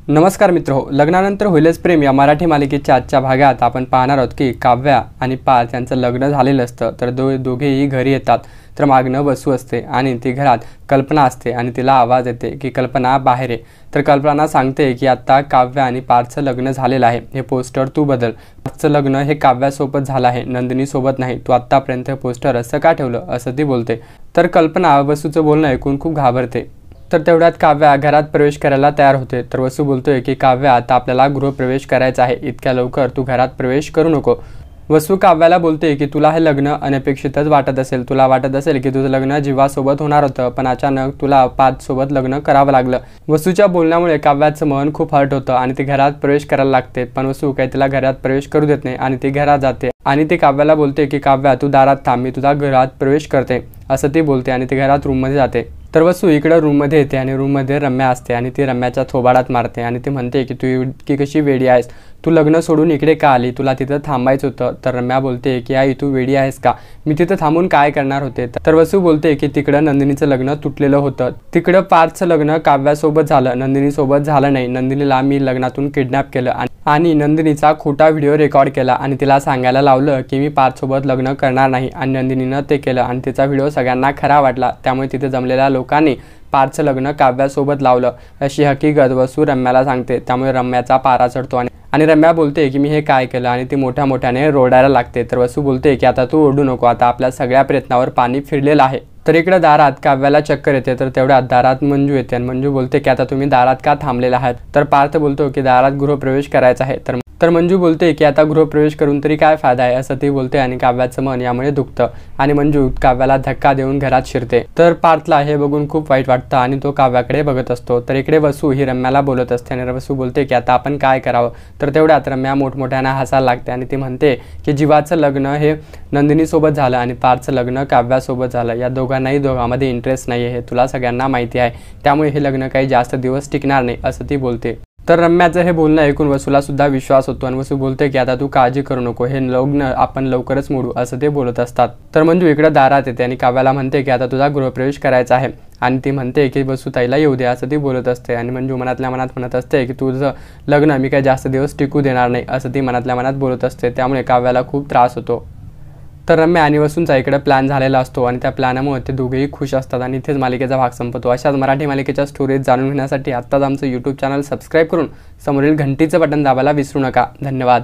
नमस्कार मित्रहो, लग्नानंतर होईलच प्रेम या मराठी मालिकेच्या आजच्या भागात आपण पाहणार आहोत की काव्या आणि पार्थ यांचं लग्न झालेलं असतं. तर दोघेही घरी येतात. तर मागणं वसू असते आणि ती घरात कल्पना असते आणि तिला आवाज येते की कल्पना बाहेर आहे. तर कल्पना सांगते की आता काव्या आणि पार्थचं लग्न झालेलं आहे, हे पोस्टर तू बदल. पार्थचं लग्न हे काव्यासोबत झालं आहे, नंदिनीसोबत नाही. तू आत्तापर्यंत पोस्टर असं का ठेवलं, असं ती बोलते. तर कल्पना वसूचं बोलणं ऐकून खूप घाबरते. तर तेवढ्यात काव्या घरात प्रवेश करायला तयार होते. तर वसू बोलतोय की काव्या, आता आपल्याला गृहप्रवेश करायचा आहे, इतक्या लवकर तू घरात प्रवेश करू नको. वसू काव्याला बोलते की तुला हे लग्न अनपेक्षितच वाटत असेल, तुला वाटत असेल की तुझं लग्न जीवासोबत होणार होतं, पण अचानक तुला पार्थसोबत लग्न करावं लागलं. वसूच्या बोलण्यामुळे काव्याचं मन खूप हर्ट होतं आणि ती घरात प्रवेश करायला लागते. पण वसू काही तिला घरात प्रवेश करू देत नाही आणि ती घरात जाते आणि ती काव्याला बोलते की काव्या, तू दारात थांब, मी तुझा घरात प्रवेश करते, असं ती बोलते आणि ती घरात रूममध्ये जाते. तर वसू इकडं रूममध्ये येते आणि रूममध्ये रम्या असते आणि ती रम्याच्या थोबाडात मारते आणि ती म्हणते की तू इतकी कशी वेडी आहेस, तू लग्न सोडून इकडे का आली, तुला तिथं थांबायचं होतं. तर रम्या बोलते की आई, तू वेडी आहेस का, मी तिथं थांबून काय करणार होते. तर वसू बोलते की तिकडं नंदिनीचं लग्न तुटलेलं होतं, तिकडं पार्थचं लग्न काव्यासोबत झालं, नंदिनीसोबत झालं नाही. नंदिनीला मी लग्नातून किडनॅप केलं आणि नंदिनीचा खोटा व्हिडिओ रेकॉर्ड केला आणि तिला सांगायला लावलं की मी पार्थसोबत लग्न करणार नाही आणि नंदिनीनं ते केलं आणि तिचा व्हिडिओ सगळ्यांना खरा वाटला. त्यामुळे तिथे जमलेल्या लोकांनी पार्थचं लग्न काव्यासोबत लावलं, अशी हकीकत वसू रम्याला सांगते. त्यामुळे रम्याचा पारा चढतो आणि रम्या बोलते की मी हे काय केलं आणि ती मोठ्याने रोडायला लागते. तर वसू बोलते की आता तू ओरडू नको, आता आपल्या सगळ्या प्रयत्नावर पाणी फिरलेलं आहे. तर इकडे दारात काव्याला चक्कर येते. तर तेवढ्यात दारात मंजू येते आणि मंजू बोलते की आता तुम्ही दारात का थांबलेला आहात. तर पार्थ बोलतो की दारात गृहप्रवेश करायचा आहे. तर मंजू बोलते की आता गृहप्रवेश करून तरी काय फायदा आहे, असं ती बोलते आणि काव्याचं मन यामुळे दुखतं आणि मंजू काव्याला धक्का देऊन घरात शिरते. तर पार्थला हे बघून खूप वाईट वाटतं आणि तो काव्याकडे बघत असतो. तर इकडे वसू ही रम्याला बोलत असते आणि वसू बोलते की आता आपण काय करावं. तर तेवढ्यात रम्या मोठमोठ्याने हसायला लागते आणि ती म्हणते की जीवाचं लग्न हे नंदिनीसोबत झालं आणि पार्थचं लग्न काव्यासोबत झालं. या दोघांमध्ये इंटरेस्ट नाही आहे, हे तुला सगळ्यांना माहिती आहे, त्यामुळे हे लग्न काही जास्त दिवस टिकणार नाही, असं ती बोलते. तर रम्याचं हे बोलणं ऐकून वसूला सुद्धा विश्वास होतो आणि वसू बोलते की आता तू काळजी करू नको, हे लग्न आपण लवकरच मोडू, असं ते बोलत असतात. तर मंजू इकडं दारात येते आणि काव्याला म्हणते की आता तुझा गृहप्रवेश करायचा आहे आणि ती म्हणते की वसू ताईला येऊ दे, असं ती बोलत असते आणि मंजू मनातल्या मनात म्हणत असते की तुझं लग्न मी काही जास्त दिवस टिकू देणार नाही, असं ती मनातल्या मनात बोलत असते. त्यामुळे काव्याला खूप त्रास होतो. तर रम्या आणि वसूंचा इकडे प्लॅन झालेला असतो आणि त्या प्लॅनमुळे ते दोघेही खुश असतात आणि इथेच मालिकेचा भाग संपतो. अशाच मराठी मालिकेच्या स्टोरीज जाणून घेण्यासाठी आत्ताच आमचं यूट्यूब चॅनल सबस्क्राईब करून समोरील घंटीचं बटन दाबायला विसरू नका. धन्यवाद.